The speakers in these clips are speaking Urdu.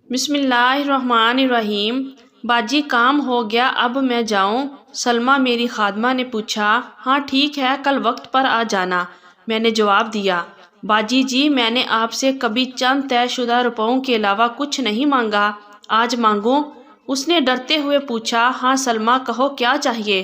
بسم اللہ الرحمن الرحیم۔ باجی کام ہو گیا، اب میں جاؤں؟ سلمیٰ میری خادمہ نے پوچھا۔ ہاں ٹھیک ہے، کل وقت پر آ جانا، میں نے جواب دیا۔ باجی جی، میں نے آپ سے کبھی چند طے شدہ روپوں کے علاوہ کچھ نہیں مانگا، آج مانگوں؟ اس نے ڈرتے ہوئے پوچھا۔ ہاں سلمیٰ، کہو کیا چاہیے؟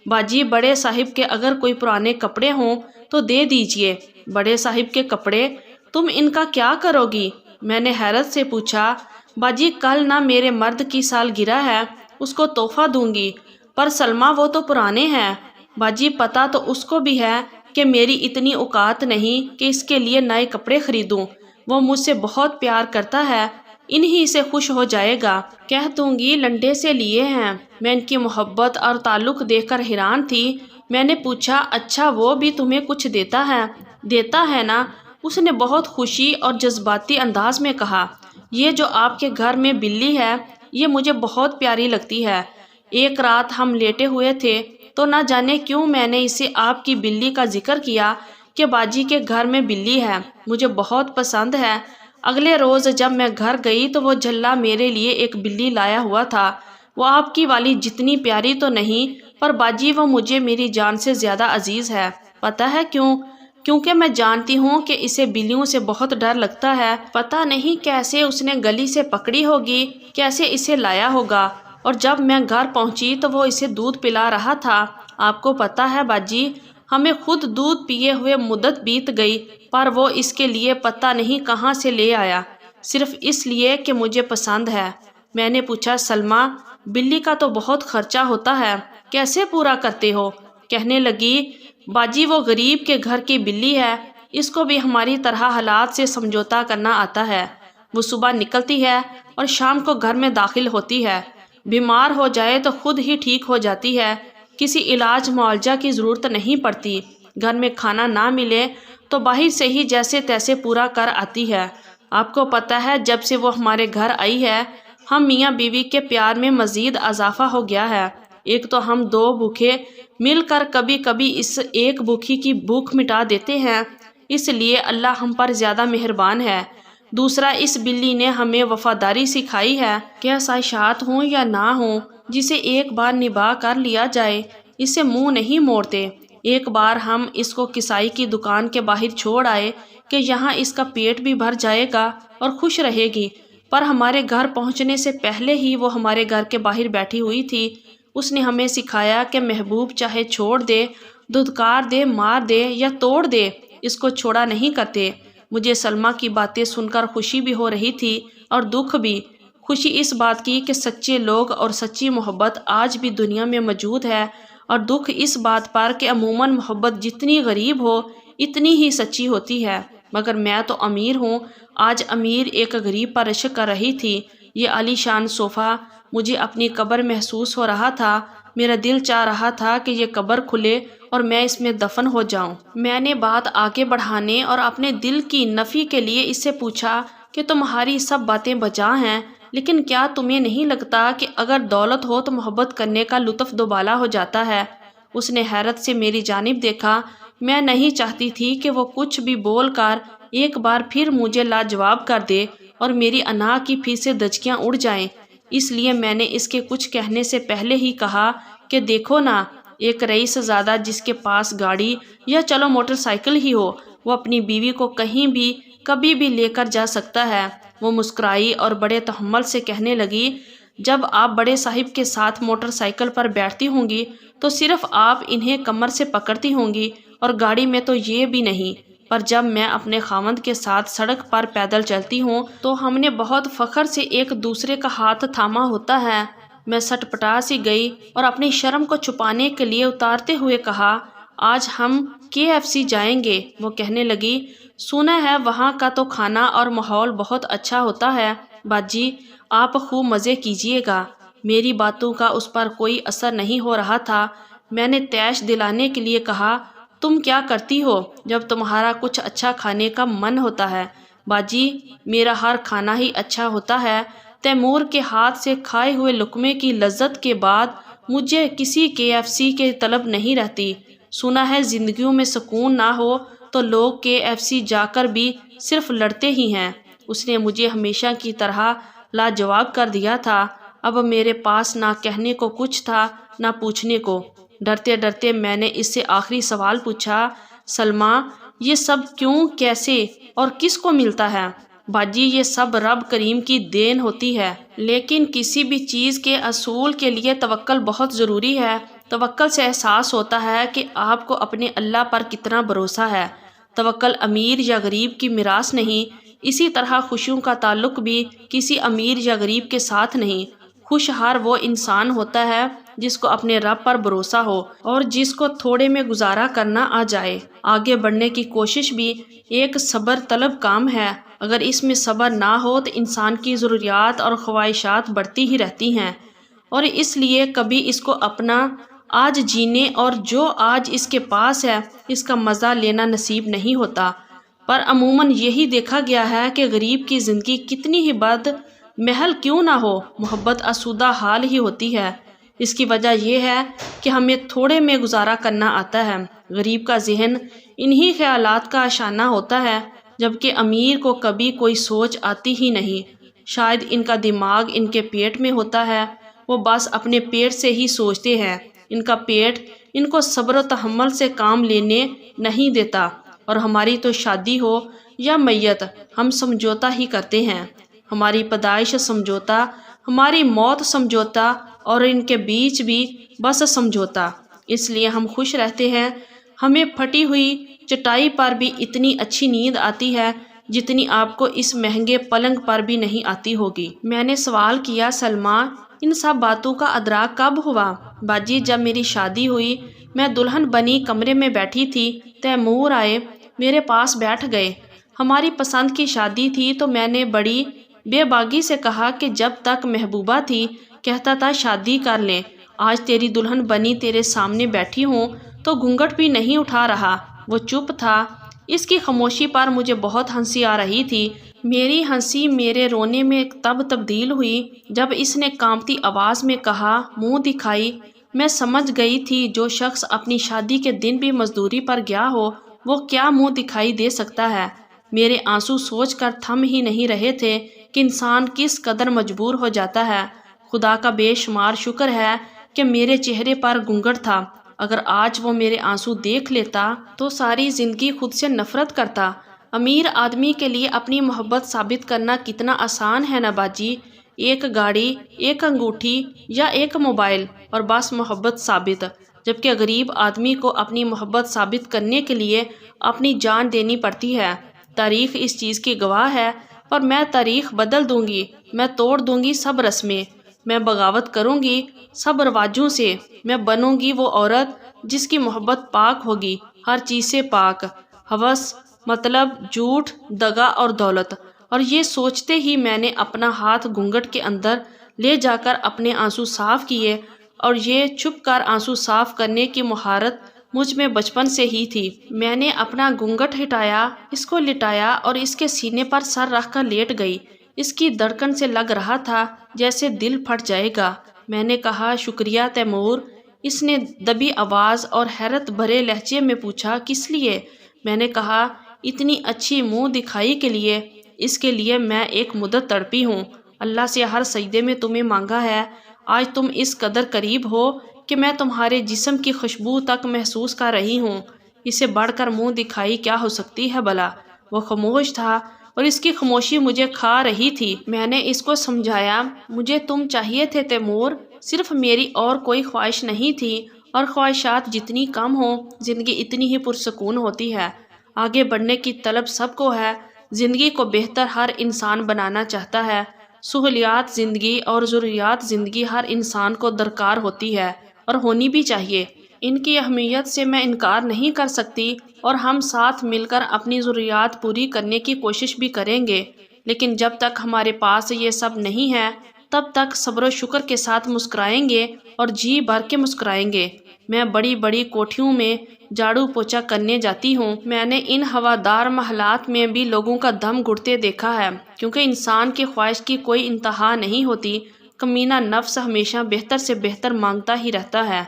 باجی، بڑے صاحب کے اگر کوئی پرانے کپڑے ہوں تو دے دیجئے۔ بڑے صاحب کے کپڑے؟ تم ان کا کیا کرو گی؟ میں نے حیرت سے پوچھا۔ باجی، کل نہ میرے مرد کی سالگرہ ہے، اس کو تحفہ دوں گی۔ پر سلمیٰ، وہ تو پرانے ہیں۔ باجی، پتہ تو اس کو بھی ہے کہ میری اتنی اوقات نہیں کہ اس کے لیے نئے کپڑے خریدوں۔ وہ مجھ سے بہت پیار کرتا ہے، انہی سے خوش ہو جائے گا۔ کہہ دوں گی لنڈے سے لیے ہیں۔ میں ان کی محبت اور تعلق دیکھ کر حیران تھی۔ میں نے پوچھا، اچھا وہ بھی تمہیں کچھ دیتا ہے؟ دیتا ہے نا، اس نے بہت خوشی اور جذباتی انداز میں کہا۔ یہ جو آپ کے گھر میں بلی ہے، یہ مجھے بہت پیاری لگتی ہے۔ ایک رات ہم لیٹے ہوئے تھے تو نہ جانے کیوں میں نے اسے آپ کی بلی کا ذکر کیا کہ باجی کے گھر میں بلی ہے، مجھے بہت پسند ہے۔ اگلے روز جب میں گھر گئی تو وہ جھلا میرے لیے ایک بلی لایا ہوا تھا۔ وہ آپ کی والی جتنی پیاری تو نہیں، پر باجی وہ مجھے میری جان سے زیادہ عزیز ہے۔ پتہ ہے کیوں؟ کیونکہ میں جانتی ہوں کہ اسے بلیوں سے بہت ڈر لگتا ہے۔ پتہ نہیں کیسے اس نے گلی سے پکڑی ہوگی، کیسے اسے لایا ہوگا، اور جب میں گھر پہنچی تو وہ اسے دودھ پلا رہا تھا۔ آپ کو پتہ ہے باجی، ہمیں خود دودھ پیے ہوئے مدت بیت گئی، پر وہ اس کے لیے پتہ نہیں کہاں سے لے آیا، صرف اس لیے کہ مجھے پسند ہے۔ میں نے پوچھا، سلمیٰ، بلی کا تو بہت خرچہ ہوتا ہے، کیسے پورا کرتے ہو؟ کہنے لگی، باجی وہ غریب کے گھر کی بلی ہے، اس کو بھی ہماری طرح حالات سے سمجھوتا کرنا آتا ہے۔ وہ صبح نکلتی ہے اور شام کو گھر میں داخل ہوتی ہے، بیمار ہو جائے تو خود ہی ٹھیک ہو جاتی ہے، کسی علاج معالجہ کی ضرورت نہیں پڑتی۔ گھر میں کھانا نہ ملے تو باہر سے ہی جیسے تیسے پورا کر آتی ہے۔ آپ کو پتہ ہے جب سے وہ ہمارے گھر آئی ہے، ہم میاں بیوی کے پیار میں مزید اضافہ ہو گیا ہے۔ ایک تو ہم دو بھوکے مل کر کبھی کبھی اس ایک بھوکی کی بھوک مٹا دیتے ہیں، اس لیے اللہ ہم پر زیادہ مہربان ہے۔ دوسرا، اس بلی نے ہمیں وفاداری سکھائی ہے، کہ خواہشات ہوں یا نہ ہوں، جسے ایک بار نبھا کر لیا جائے، اسے منہ نہیں موڑتے۔ ایک بار ہم اس کو کسائی کی دکان کے باہر چھوڑ آئے کہ یہاں اس کا پیٹ بھی بھر جائے گا اور خوش رہے گی، پر ہمارے گھر پہنچنے سے پہلے ہی وہ ہمارے گھر کے باہر بیٹھی ہوئی تھی۔ اس نے ہمیں سکھایا کہ محبوب چاہے چھوڑ دے، دھتکار دے، مار دے یا توڑ دے، اس کو چھوڑا نہیں کرتے۔ مجھے سلمیٰ کی باتیں سن کر خوشی بھی ہو رہی تھی اور دکھ بھی۔ خوشی اس بات کی کہ سچے لوگ اور سچی محبت آج بھی دنیا میں موجود ہے، اور دکھ اس بات پر کہ عموماً محبت جتنی غریب ہو اتنی ہی سچی ہوتی ہے۔ مگر میں تو امیر ہوں۔ آج امیر ایک غریب پر عشق کر رہی تھی۔ یہ عالی شان صوفہ، مجھے اپنی قبر محسوس ہو رہا تھا۔ میرا دل چاہ رہا تھا کہ یہ قبر کھلے اور میں اس میں دفن ہو جاؤں۔ میں نے بات آگے بڑھانے اور اپنے دل کی نفی کے لیے اس سے پوچھا کہ تمہاری سب باتیں بجا ہیں، لیکن کیا تمہیں نہیں لگتا کہ اگر دولت ہو تو محبت کرنے کا لطف دوبالا ہو جاتا ہے؟ اس نے حیرت سے میری جانب دیکھا۔ میں نہیں چاہتی تھی کہ وہ کچھ بھی بول کر ایک بار پھر مجھے لاجواب کر دے اور میری انا کی پھر سے دھجکیاں اڑ جائیں، اس لیے میں نے اس کے کچھ کہنے سے پہلے ہی کہا کہ دیکھو نا، ایک رئیس زادہ جس کے پاس گاڑی یا چلو موٹر سائیکل ہی ہو، وہ اپنی بیوی کو کہیں بھی کبھی بھی لے کر جا سکتا ہے۔ وہ مسکرائی اور بڑے تحمل سے کہنے لگی، جب آپ بڑے صاحب کے ساتھ موٹر سائیکل پر بیٹھتی ہوں گی تو صرف آپ انہیں کمر سے پکڑتی ہوں گی، اور گاڑی میں تو یہ بھی نہیں، پر جب میں اپنے خاوند کے ساتھ سڑک پر پیدل چلتی ہوں تو ہم نے بہت فخر سے ایک دوسرے کا ہاتھ تھاما ہوتا ہے۔ میں سٹ پٹا سی گئی اور اپنی شرم کو چھپانے کے لیے اتارتے ہوئے کہا، آج ہم KFC جائیں گے۔ وہ کہنے لگی، سنا ہے وہاں کا تو کھانا اور ماحول بہت اچھا ہوتا ہے، باجی آپ خوب مزے کیجیے گا۔ میری باتوں کا اس پر کوئی اثر نہیں ہو رہا تھا۔ میں نے تیش دلانے کے لیے کہا، تم کیا کرتی ہو جب تمہارا کچھ اچھا کھانے کا من ہوتا ہے؟ باجی میرا ہر کھانا ہی اچھا ہوتا ہے۔ تیمور کے ہاتھ سے کھائے ہوئے لقمے کی لذت کے بعد مجھے کسی KFC کی طلب نہیں رہتی۔ سنا ہے زندگیوں میں سکون نہ ہو تو لوگ KFC جا کر بھی صرف لڑتے ہی ہیں۔ اس نے مجھے ہمیشہ کی طرح لاجواب کر دیا تھا۔ اب میرے پاس نہ کہنے کو کچھ تھا نہ پوچھنے کو۔ ڈرتے ڈرتے میں نے اس سے آخری سوال پوچھا، سلمیٰ یہ سب کیوں، کیسے اور کس کو ملتا ہے؟ باجی یہ سب رب کریم کی دین ہوتی ہے، لیکن کسی بھی چیز کے حصول کے لیے توکل بہت ضروری ہے۔ توکل سے احساس ہوتا ہے کہ آپ کو اپنے اللہ پر کتنا بھروسہ ہے۔ توکل امیر یا غریب کی میراث نہیں، اسی طرح خوشیوں کا تعلق بھی کسی امیر یا غریب کے ساتھ نہیں۔ خوشحال وہ انسان ہوتا ہے جس کو اپنے رب پر بھروسہ ہو اور جس کو تھوڑے میں گزارا کرنا آ جائے۔ آگے بڑھنے کی کوشش بھی ایک صبر طلب کام ہے۔ اگر اس میں صبر نہ ہو تو انسان کی ضروریات اور خواہشات بڑھتی ہی رہتی ہیں، اور اس لیے کبھی اس کو اپنا آج جینے اور جو آج اس کے پاس ہے اس کا مزہ لینا نصیب نہیں ہوتا۔ پر عموماً یہی دیکھا گیا ہے کہ غریب کی زندگی کتنی ہی بد محل کیوں نہ ہو، محبت آسودہ حال ہی ہوتی ہے۔ اس کی وجہ یہ ہے کہ ہمیں تھوڑے میں گزارا کرنا آتا ہے۔ غریب کا ذہن انہی خیالات کا آشیانہ ہوتا ہے، جبکہ امیر کو کبھی کوئی سوچ آتی ہی نہیں۔ شاید ان کا دماغ ان کے پیٹ میں ہوتا ہے، وہ بس اپنے پیٹ سے ہی سوچتے ہیں۔ ان کا پیٹ ان کو صبر و تحمل سے کام لینے نہیں دیتا، اور ہماری تو شادی ہو یا میت ہم سمجھوتا ہی کرتے ہیں۔ ہماری پیدائش سمجھوتا، ہماری موت سمجھوتا، اور ان کے بیچ بھی بس سمجھوتا۔ اس لیے ہم خوش رہتے ہیں۔ ہمیں پھٹی ہوئی چٹائی پر بھی اتنی اچھی نیند آتی ہے جتنی آپ کو اس مہنگے پلنگ پر بھی نہیں آتی ہوگی۔ میں نے سوال کیا، سلمیٰ ان سب باتوں کا ادراک کب ہوا؟ باجی جب میری شادی ہوئی، میں دلہن بنی کمرے میں بیٹھی تھی، تیمور آئے، میرے پاس بیٹھ گئے۔ ہماری پسند کی شادی تھی تو میں نے بڑی بے باکی سے کہا کہ جب تک محبوبہ تھی کہتا تھا شادی کر لیں، آج تیری دلہن بنی تیرے سامنے بیٹھی ہوں تو گھونگھٹ بھی نہیں اٹھا رہا۔ وہ چپ تھا۔ اس کی خاموشی پر مجھے بہت ہنسی آ رہی تھی۔ میری ہنسی میرے رونے میں تب تبدیل ہوئی جب اس نے کانپتی آواز میں کہا، منہ دکھائی۔ میں سمجھ گئی تھی جو شخص اپنی شادی کے دن بھی مزدوری پر گیا ہو وہ کیا منہ دکھائی دے سکتا ہے۔ میرے آنسو سوچ کر تھم ہی نہیں رہے تھے کہ انسان کس قدر مجبور ہو جاتا ہے۔ خدا کا بے شمار شکر ہے کہ میرے چہرے پر گھونگھٹ تھا۔ اگر آج وہ میرے آنسو دیکھ لیتا تو ساری زندگی خود سے نفرت کرتا۔ امیر آدمی کے لیے اپنی محبت ثابت کرنا کتنا آسان ہے نا باجی، ایک گاڑی، ایک انگوٹھی یا ایک موبائل اور بس محبت ثابت۔ جبکہ غریب آدمی کو اپنی محبت ثابت کرنے کے لیے اپنی جان دینی پڑتی ہے۔ تاریخ اس چیز کی گواہ ہے، پر میں تاریخ بدل دوں گی، میں توڑ دوں گی سب رسمیں، میں بغاوت کروں گی سب رواجوں سے، میں بنوں گی وہ عورت جس کی محبت پاک ہوگی، ہر چیز سے پاک، ہوس، مطلب، جھوٹ، دغا اور دولت۔ اور یہ سوچتے ہی میں نے اپنا ہاتھ گھونگھٹ کے اندر لے جا کر اپنے آنسو صاف کیے، اور یہ چھپ کر آنسو صاف کرنے کی مہارت مجھ میں بچپن سے ہی تھی۔ میں نے اپنا گھونگھٹ ہٹایا، اس کو لٹایا اور اس کے سینے پر سر رکھ کر لیٹ گئی۔ اس کی دھڑکن سے لگ رہا تھا جیسے دل پھٹ جائے گا۔ میں نے کہا، شکریہ تیمور۔ اس نے دبی آواز اور حیرت بھرے لہجے میں پوچھا، کس لیے؟ میں نے کہا، اتنی اچھی منہ دکھائی کے لیے۔ اس کے لیے میں ایک مدت تڑپی ہوں، اللہ سے ہر سجدے میں تمہیں مانگا ہے۔ آج تم اس قدر قریب ہو کہ میں تمہارے جسم کی خوشبو تک محسوس کر رہی ہوں۔ اسے بڑھ کر منہ دکھائی کیا ہو سکتی ہے بھلا؟ وہ خاموش تھا اور اس کی خاموشی مجھے کھا رہی تھی۔ میں نے اس کو سمجھایا، مجھے تم چاہیے تھے تیمور، صرف میری اور کوئی خواہش نہیں تھی، اور خواہشات جتنی کم ہوں زندگی اتنی ہی پرسکون ہوتی ہے۔ آگے بڑھنے کی طلب سب کو ہے، زندگی کو بہتر ہر انسان بنانا چاہتا ہے۔ سہولیات زندگی اور ضروریات زندگی ہر انسان کو درکار ہوتی ہے اور ہونی بھی چاہیے۔ ان کی اہمیت سے میں انکار نہیں کر سکتی، اور ہم ساتھ مل کر اپنی ضروریات پوری کرنے کی کوشش بھی کریں گے۔ لیکن جب تک ہمارے پاس یہ سب نہیں ہے تب تک صبر و شکر کے ساتھ مسکرائیں گے اور جی بھر کے مسکرائیں گے۔ میں بڑی بڑی کوٹھیوں میں جھاڑو پوچھا کرنے جاتی ہوں۔ میں نے ان ہوادار محلات میں بھی لوگوں کا دم گھٹتے دیکھا ہے، کیونکہ انسان کی خواہش کی کوئی انتہا نہیں ہوتی۔ کمینہ نفس ہمیشہ بہتر سے بہتر مانگتا ہی رہتا ہے۔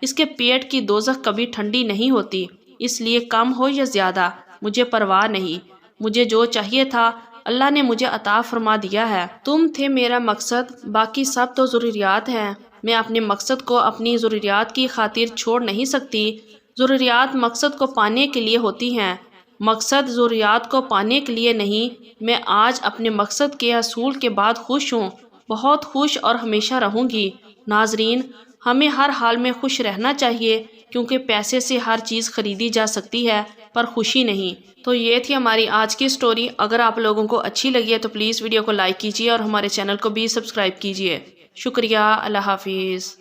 اس کے پیٹ کی دوزخ کبھی ٹھنڈی نہیں ہوتی۔ اس لیے کم ہو یا زیادہ مجھے پرواہ نہیں۔ مجھے جو چاہیے تھا اللہ نے مجھے عطا فرما دیا ہے۔ تم تھے میرا مقصد، باقی سب تو ضروریات ہیں۔ میں اپنے مقصد کو اپنی ضروریات کی خاطر چھوڑ نہیں سکتی۔ ضروریات مقصد کو پانے کے لیے ہوتی ہیں، مقصد ضروریات کو پانے کے لیے نہیں۔ میں آج اپنے مقصد کے حصول کے بعد خوش ہوں، بہت خوش اور ہمیشہ رہوں گی۔ ناظرین، ہمیں ہر حال میں خوش رہنا چاہیے، کیونکہ پیسے سے ہر چیز خریدی جا سکتی ہے پر خوشی نہیں۔ تو یہ تھی ہماری آج کی سٹوری۔ اگر آپ لوگوں کو اچھی لگی ہے تو پلیز ویڈیو کو لائک کیجیے اور ہمارے چینل کو بھی سبسکرائب کیجیے۔ شکریہ، اللہ حافظ۔